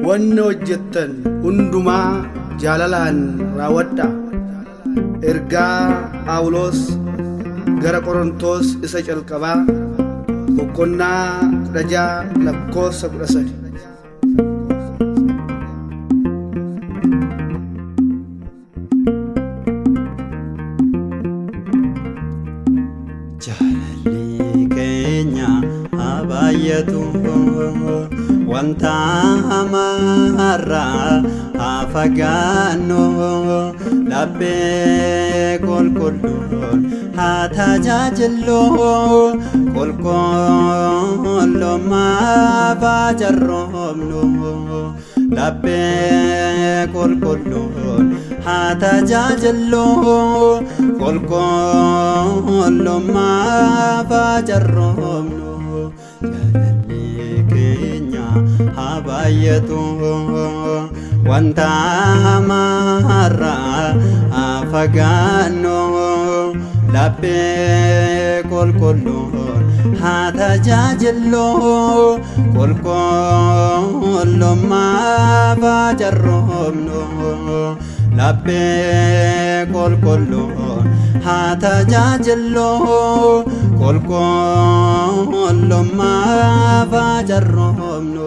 wanni hojjettan hundumaa jaalalaan raawwadhaa. Ergaa Phaawulos gara Qorontos isa calqabaa boqonnaa 16 lakkoofsa 13. Jaalalli keenya habaayatu wanta hamaarraa haa fagaannu laphee qulqulluun haa tajaajillu qulqullummaaf haa jarroomnu laphee qulqulluun haa tajaajillu qulqullummaaf haa jarroomnu. Jaalalli keenya habaayatu wanta hamaarraa haa fagaannu laphee qulqulluun haa tajaajillu qulqullummaaf haa jarroomnu laphee qulqulluun haa tajaajillu qulqullummaaf haa jarroomnu.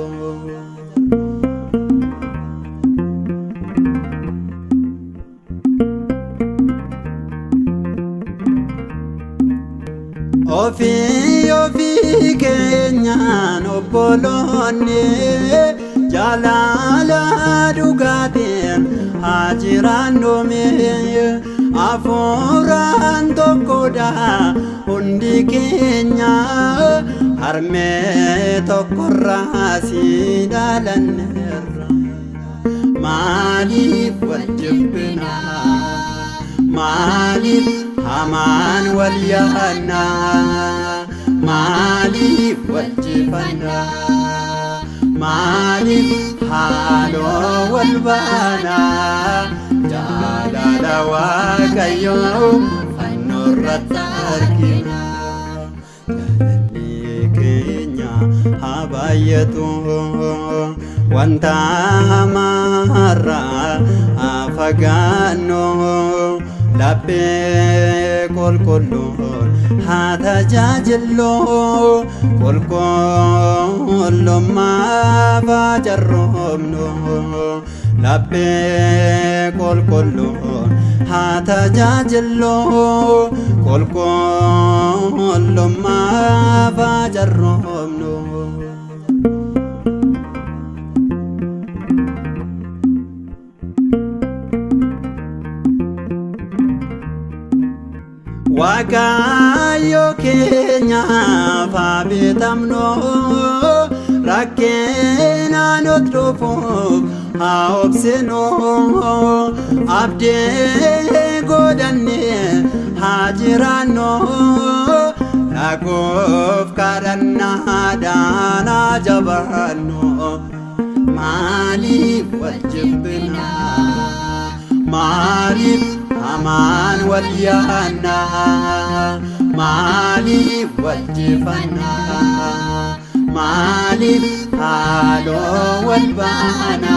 Ofii keenyaan obboloonni jaalala dhugaatiin haa jiraannu hafuuraan tokkodha hundi keenya harmee tokkorraa si dhalanneerra. Maaliif wal jibbina maaliif hamaan wal yaadna maaliif wal jifanna maaliif haaloo wal baana. Jaalala Waaqayyoo fannoorratti argina. Jaalalli keenya habaayatu wanta hamaarraa haa fagaannu laphee qulqulluun haa tajaajillu qulqullummaaf haa jarroomnu laphee qulqulluun haa tajaajillu qulqullummaaf haa jarroomnu. Waaqayyo keenyaaf haa beekamnu rakkina nutti dhufuuf haa obsinu abdii godhannee haa jiraannu dhaquuf kadhannaadhaan haa jabaannu. Maaliif wal jibbina maaliif hamaan wal yaadna maaliif wal jifanna maaliif haaloo wal baana.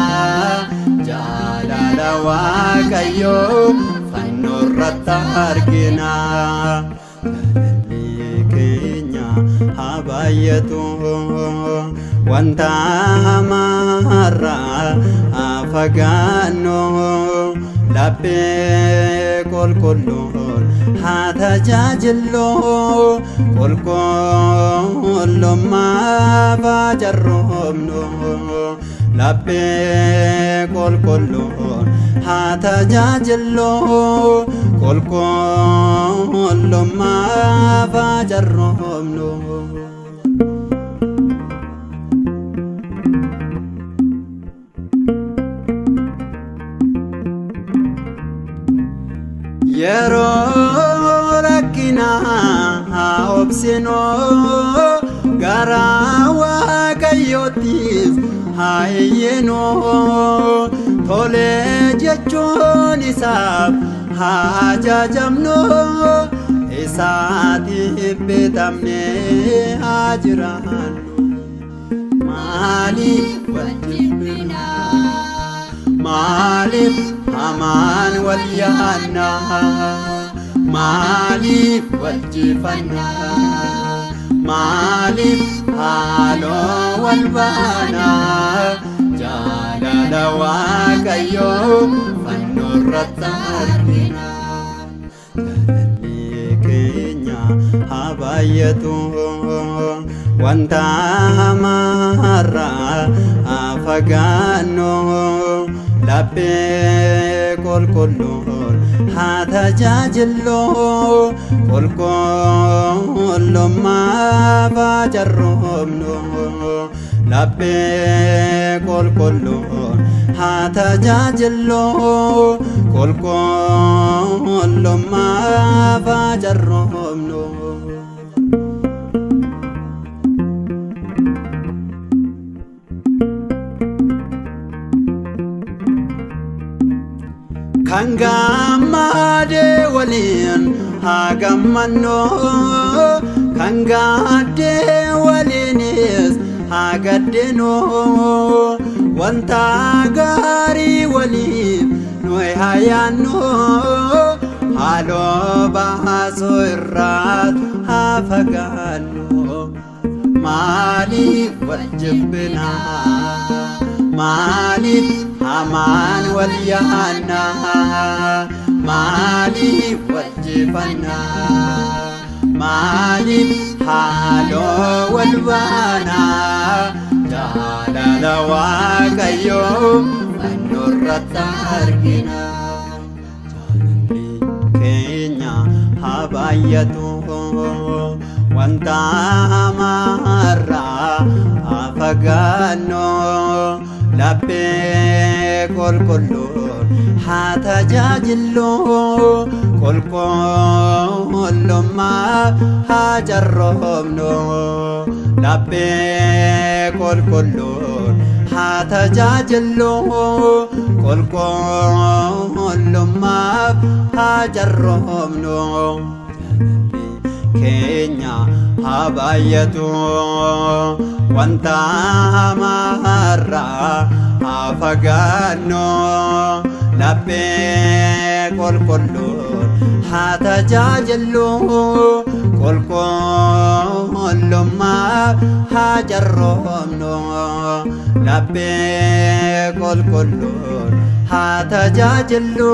Jaalala Waaqayyoo fannoorratti argina. Jaalalli keenya habaayatu wanta hamaarraa haa fagaannu laphee qulqulluun haa tajaajillu qulqullummaaf haa jarroomnu laphee qulqulluun haa tajaajillu qulqullummaaf haa jarroomnu. Yeroo rakkinaa haa obsinu gara Waaqayyoottis haa iyyinu tolee jechuun isaaf haa ajajamnu isaatiif beekamnee haa jiraannu. maaliif wal jibbina maaliif hamaan wal yaanna maaliif wal jifanna maaliif haaloo wal baana jaalala Waaqayyoo fannoo irratti argina. Jaalalli keenya haa baay'atu wanta hamaarraa haa fagaannu laphee qulqulluun haa tajaajillu qulqullummaaf haa carroomnu laphee qulqulluun haa tajaajillu qulqullummaaf haa carroomnu. Kan gammade waliin haa gammannu kan gadde waliinis haa gaddinu wanta gaarii waliif nuyi haa yaannu haaloo baasuu irraat haa fagaannu maaliif wal jibbina maaliif hamaan wal yaanna maaliif wal jifanna maaliif haaloo wal baana jaalala Waaqayyoo fannoo irratti argina. Jaalalli keenya haa baay'atu wanta hamaarraa haa fagaannu laphee qulqulluun haa tajaajillu qulqullummaaf haa carroomnu laphee qulqulluun haa tajaajillu qulqullummaaf haa carroomnu. Keenya haa baay'atu wanta hamaarraa haa fagaannu laphee qulqulluun haa tajaajillu qulqullummaaf haa carroomnu laphee qulqulluun haa tajaajillu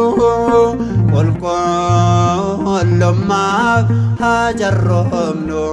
qulqullummaaf haa carroomnu.